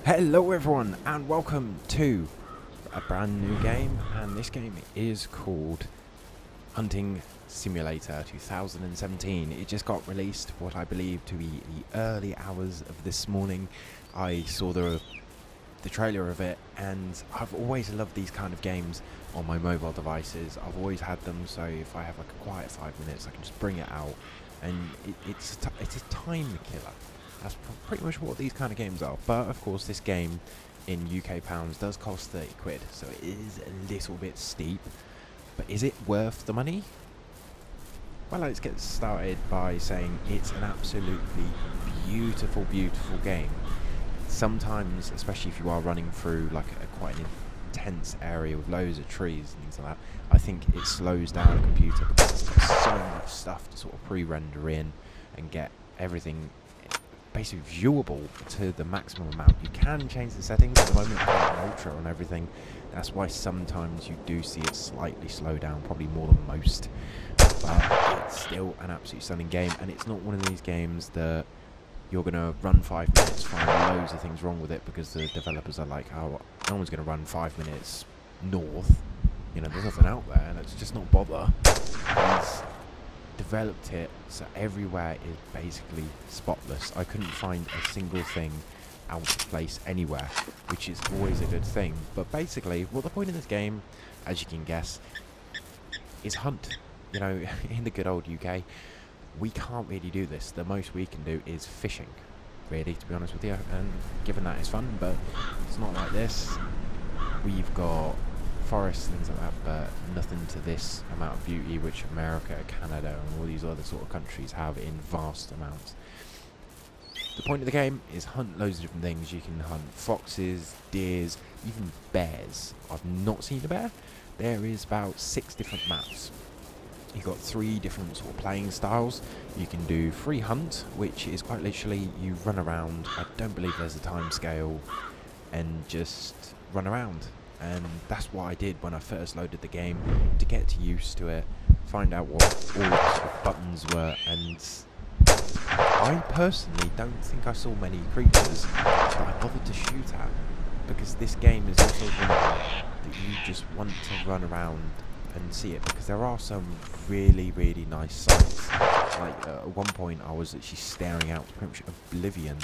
Hello everyone and welcome to a brand new game, and this game is called Hunting Simulator 2017. It just got released what I believe to be the early hours of this morning. I saw the trailer of it, and I've always loved these kind of games on my mobile devices. I've always had them, so if I have like a quiet 5 minutes I can just bring it out, and it's a time killer. That's pretty much what these kind of games are. But of course this game in UK pounds does cost 30 quid, so it is a little bit steep. But is it worth the money? Well, let's get started by saying it's an absolutely beautiful, beautiful game. Sometimes, especially if you are running through like quite an intense area with loads of trees and things like that, I think it slows down a computer because it's got so much stuff to sort of pre-render in and get everything basically viewable to the maximum amount. You can change the settings at the moment, ultra on everything. That's why sometimes you do see it slightly slow down, probably more than most. But it's still an absolutely stunning game, and it's not one of these games that you're going to run 5 minutes, find loads of things wrong with it because the developers are like, oh, no one's going to run 5 minutes north. You know, there's nothing out there, let's just not bother. He's developed it so everywhere is basically spotless. I couldn't find a single thing out of place anywhere, which is always a good thing. But basically, well, the point of this game, as you can guess, is hunt. You know, in the good old UK, we can't really do this. The most we can do is fishing, really, to be honest with you. And given that it's fun, but it's not like this. We've got forests, things like that, but nothing to this amount of beauty which America, Canada and all these other sort of countries have in vast amounts. The point of the game is hunt loads of different things. You can hunt foxes, deers, even bears. I've not seen a bear. There is about 6 different maps. You've got 3 different sort of playing styles. You can do free hunt, which is quite literally you run around. I don't believe there's a time scale, and just run around. And that's what I did when I first loaded the game, to get used to it, find out what all the sort of buttons were. And I personally don't think I saw many creatures that I bothered to shoot at, because this game is also one that you just want to run around and see it, because there are some really, really nice sights. Like at one point I was actually staring out pretty much oblivion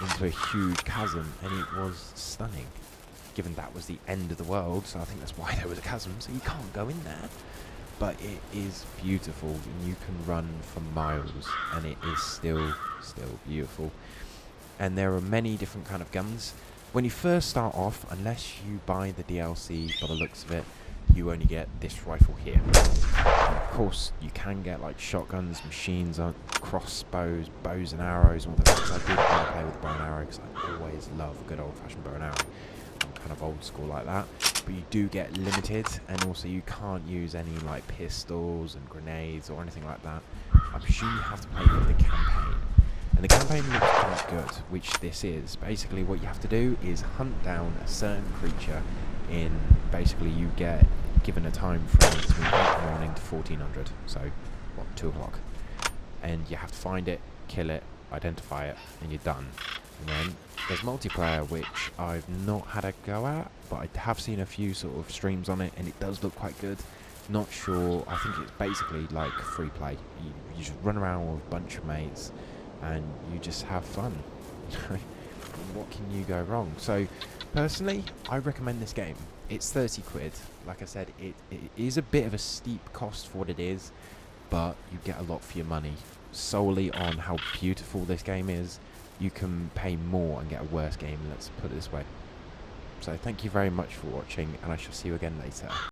into a huge chasm, and it was stunning. Given that was the end of the world, so I think that's why there was a chasm, so you can't go in there. But it is beautiful, and you can run for miles, and it is still beautiful. And there are many different kind of guns. When you first start off, unless you buy the DLC, by the looks of it, you only get this rifle here. And of course, you can get like shotguns, machines, crossbows, bows and arrows, and all that. Because I did want to play with the bow and arrow, because I always love a good old-fashioned bow and arrow. Kind of old school like that, but you do get limited, and also you can't use any like pistols and grenades or anything like that. I'm sure you have to play with the campaign, and the campaign looks quite good, which this is. Basically what you have to do is hunt down a certain creature in, basically you get given a time frame between 8 in the morning to 1400, so what, 2 o'clock, and you have to find it, kill it, identify it, and you're done. And then there's multiplayer, which I've not had a go at, but I have seen a few sort of streams on it, and it does look quite good. Not sure, I think it's basically like free play. You just run around with a bunch of mates and you just have fun. What can you go wrong? So personally, I recommend this game. It's 30 quid. Like I said, it is a bit of a steep cost for what it is, but you get a lot for your money. Solely on how beautiful this game is, you can pay more and get a worse game, let's put it this way. So thank you very much for watching, and I shall see you again later.